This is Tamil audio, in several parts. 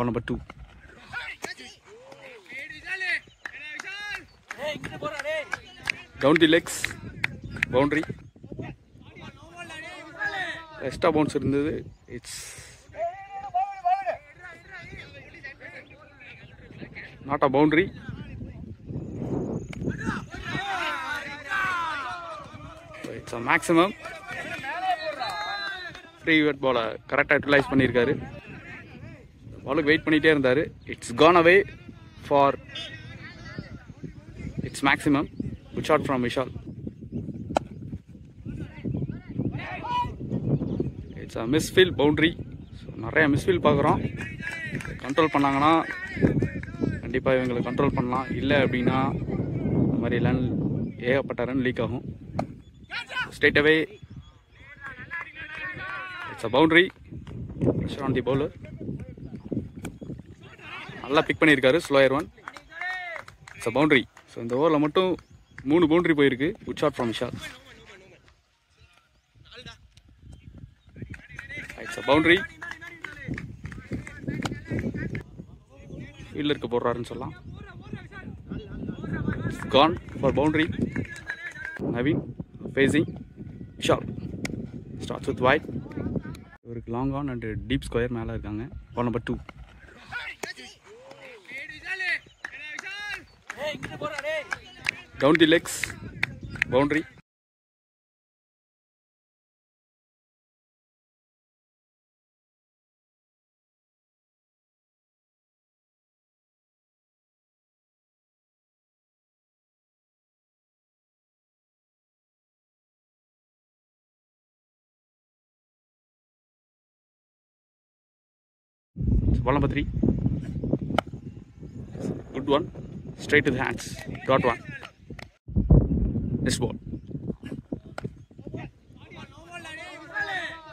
ball number 2. Down the legs, boundary. Extra bounce இருந்தது. It's not a boundary. So it's a maximum. Free wet ball correct utilize பண்ணிருக்காரு. பாலுக்கு வெயிட் பண்ணிட்டே இருந்தாரு. It's gone away for its maximum. Good shot from Vishal. It's a misfield boundary. So நிறைய மிஸ்ஃபீல் பார்க்குறோம். கண்ட்ரோல் பண்ணாங்கன்னா கண்டிப்பாக இவங்களை கண்ட்ரோல் பண்ணலாம். இல்லை அப்படின்னா இந்த மாதிரி ரன் ஏகப்பட்ட ரன் லீக் ஆகும். Straight away it's a boundary. Pressure on the bowler. நல்லா பிக் பண்ணியிருக்காரு. Slower one. It's a boundary. So இந்த ஓவரில் மட்டும் 3 பவுண்டரி போயிருக்கு. Good shot from Vishal. It's a boundary. ஃபீல்டருக்கு போடுறாருன்னு சொல்லலாம். Gone for boundary. Naveen facing Vishal. Starts with wide. இவருக்கு long on and deep square மேலே இருக்காங்க. Ball number 2. Down the legs, boundary. Ball number 3. Good one. Straight to the hands. Got one. Next ball.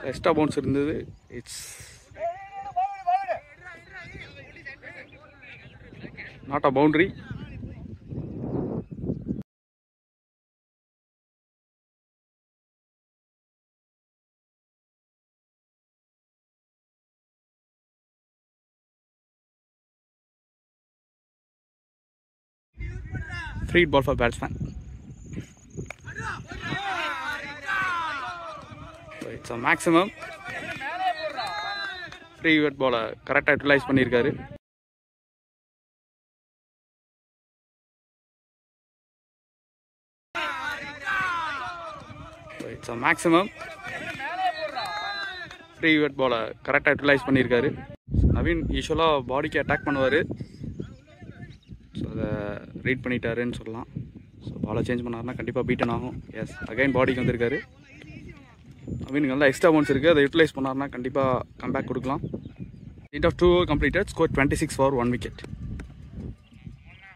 Extra bounce இருந்தது. It's not a boundary. Free ball for batsman. So it's a maximum. Free wet ball correct utilize பண்ணிருக்காரு. So it's a maximum. Free wet ball correct utilize பண்ணிருக்காரு. நவீன் யூசுவலா பாடிக்கு அட்டாக் பண்ணுவாரு. ஸோ அதை ரீட் பண்ணிட்டாருன்னு சொல்லலாம். ஸோ பாலை சேஞ்ச் பண்ணாருன்னா கண்டிப்பாக பீட்டன் ஆகும். எஸ், அகைன் பாடிக்கு வந்திருக்காரு. நவீனுக்கு நல்லா எக்ஸ்ட்ரா பவுன்ஸ் இருக்குது. அதை யூட்டிலைஸ் பண்ணாருன்னா கண்டிப்பாக கம்பேக் கொடுக்கலாம். Off 2 completed. Score 26 for 1 wicket.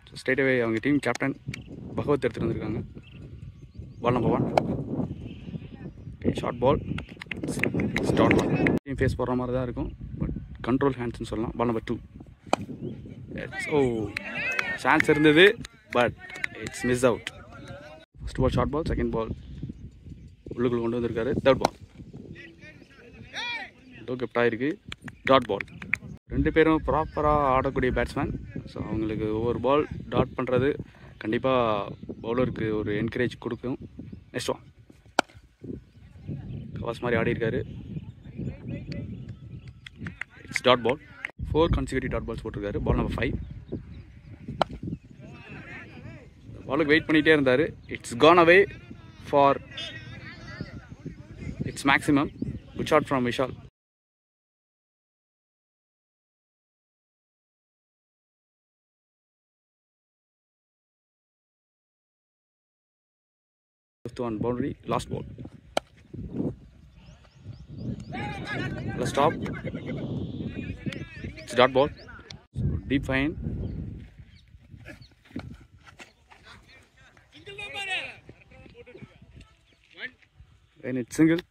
So straight away அவங்க டீம் கேப்டன் பகவத் எடுத்துகிட்டு வந்திருக்காங்க. Ball number 1. Short ball. Start ball. Team face போடுற மாதிரி தான் இருக்கும். பட் கண்ட்ரோல் ஹேண்ட்ஸ்னு சொல்லலாம். Ball number 2. ஸோ சான்ஸ் இருந்தது. But it's miss out. First ball short ball. Second ball உள்ளுக்குள்ள கொண்டு வந்திருக்காரு. தேர்ட் பால் டோ கெப்ட் ஆகிருக்கு. Dot ball. 2 பேரும் ப்ராப்பராக ஆடக்கூடிய பேட்ஸ்மேன். ஸோ அவங்களுக்கு ஒவ்வொரு பால் டாட் பண்ணுறது கண்டிப்பாக பவுலருக்கு ஒரு என்கரேஜ் கொடுக்கும். Next one. கவாஸ் மாதிரி ஆடி இருக்காரு. It's dot ball. 4 consecutive dot balls போட்டிருக்காரு. Ball number 5. பாலுக்கு வெயிட் பண்ணிகிட்டே இருந்தார். It's gone away for it's maximum. Good shot from Vishal. On boundary. Last ball. Let's stop. It's dot ball. So deep fine. When it's single.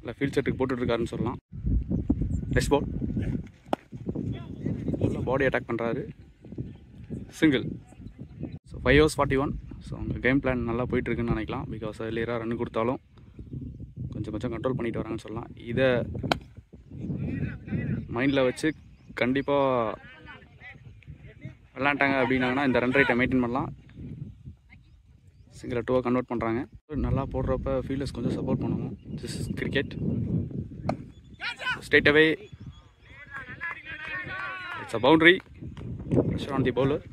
La field set போட்டுருக்காருன்னு சொல்லலாம். Next ball. Body attack பண்றாரு. Single. So 5 overs 41. ஸோ அவங்க கேம் பிளான் நல்லா போயிட்டுருக்குன்னு நினைக்கலாம். பிகாஸ் எர்லியராக ரன் கொடுத்தாலும் கொஞ்சம் கண்ட்ரோல் பண்ணிட்டு வராங்கன்னு சொல்லலாம். இதை மைண்டில் வச்சு கண்டிப்பாக விளாண்டாங்க அப்படின்னாங்கன்னா இந்த ரன் ரேட்டை மெயின்டைன் பண்ணலாம். சிங்கிளை 2 கன்வெர்ட் பண்ணுறாங்க. நல்லா போடுறப்ப ஃபீல்டர்ஸ் கொஞ்சம் சப்போர்ட் பண்ணுவோம். This is cricket. Straight away it's a boundary. Pressure on the bowler.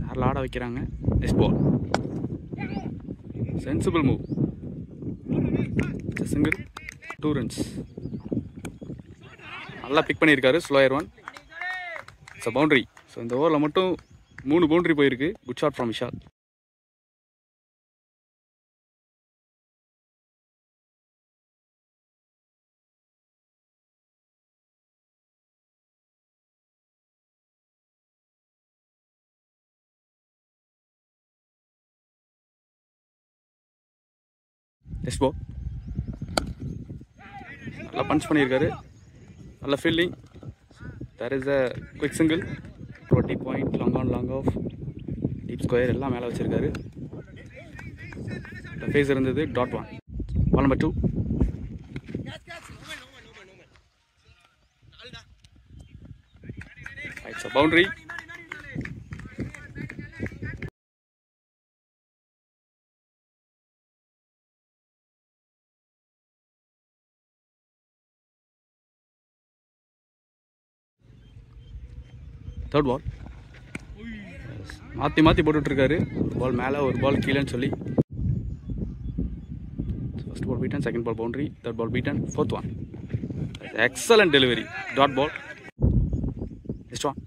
யாரில் ஆட வைக்கிறாங்க. Next ball. Sensible move. Single 2 runs. நல்லா பிக் பண்ணியிருக்காரு. Slower 1. It's a boundary. So இந்த ஓவரில் மட்டும் 3 பவுண்டரி போயிருக்கு. Good shot from Vishal. Next ball. நல்லா பஞ்ச் பண்ணியிருக்காரு. நல்ல fielding. There is a quick single. 20 point. Long on long off. Deep square எல்லாம் மேலே வச்சுருக்காரு. ஃபேஸ் இருந்தது. Dot 1. Ball number 2. It's a boundary. Third ball. மாற்றி போட்டுட்ருக்காரு. ஒரு பால் மேலே ஒரு பால் கீழேன்னு சொல்லி. First ball beaten. Second ball boundary. Third ball beaten. Fourth one. Excellent delivery. Dot ball. Next one.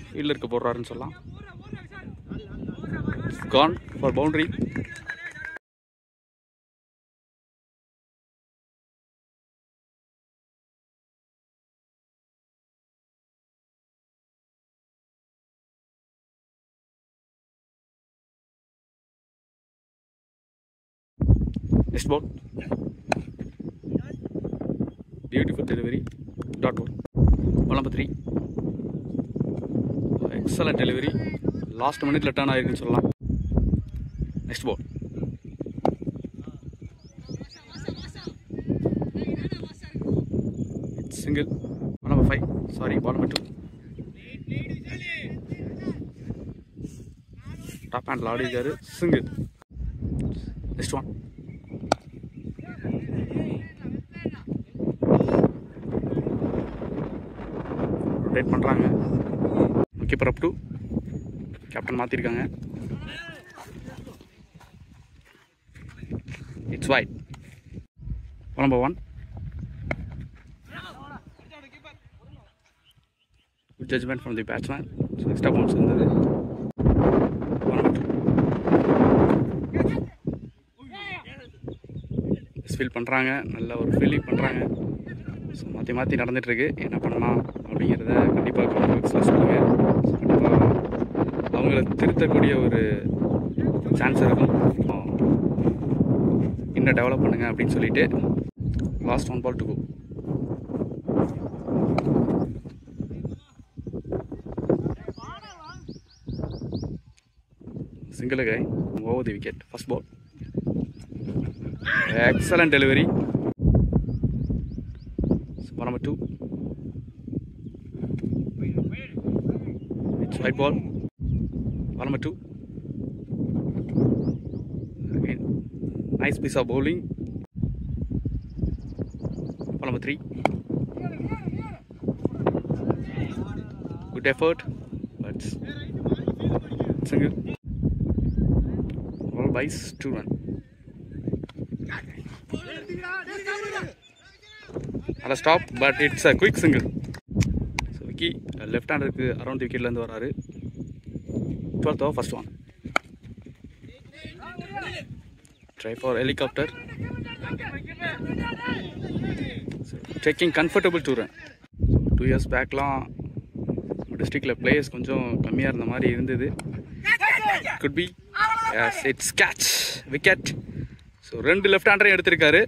ஃபீல்டருக்கு போடுறாருன்னு சொல்லலாம். Gone for boundary. Next ball. Beautiful delivery. Dot ball. Ball number 3. Excellent delivery. Last minute turn ஆயிருக்குன்னு சொல்லலாம். Next ball. It's single. Ball number 5. Sorry, ball number 2. Top hand ஆடிருக்காரு. Single. Next one. ரொட்டேட் பண்ணுறாங்க. Keeper up to. கேப்டன் மாற்றிருக்காங்க. It's wide. Ball number 1. Good judgement from the batsman. So extra bounce இருந்தது. ஃபீல் பண்ணுறாங்க. நல்ல ஒரு ஃபீலிங் பண்ணுறாங்க. ஸோ மாற்றி நடந்துகிட்ருக்கு. என்ன பண்ணலாம் அப்படிங்கிறத கண்டிப்பாக கமெண்ட் பாக்ஸில் சொல்லுங்கள். கண்டிப்பாக அவங்கள திருத்தக்கூடிய ஒரு சான்ஸ் இருக்கும். இன்னும் டெவலப் பண்ணுங்கள் அப்படின்னு சொல்லிட்டு. Last 1 ball to go. Single guy over the wicket. First ball. Excellent delivery. Ball number 2. It's white ball. Ball number 2. Again, nice piece of bowling. Ball number 3. Good effort, but single. All buys 2 runs. I'll stop, but it's a quick single. So Vicky left hander around the wicket la irundhu vararu. 12th over, first one. Try for helicopter. So, taking comfortable 2 runs. So 2 years back la district la players konjam kammiya irundha mari irundhudu. Could be. Yes, it's catch. Wicket. So 2 left hander எடுத்திருக்காரு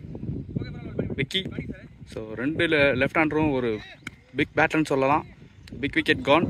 விக்கி. ஸோ 2 லெஃப்ட் ஹேண்டரும் ஒரு பிக் பேட்டர்னு சொல்லலாம். Big wicket Khan.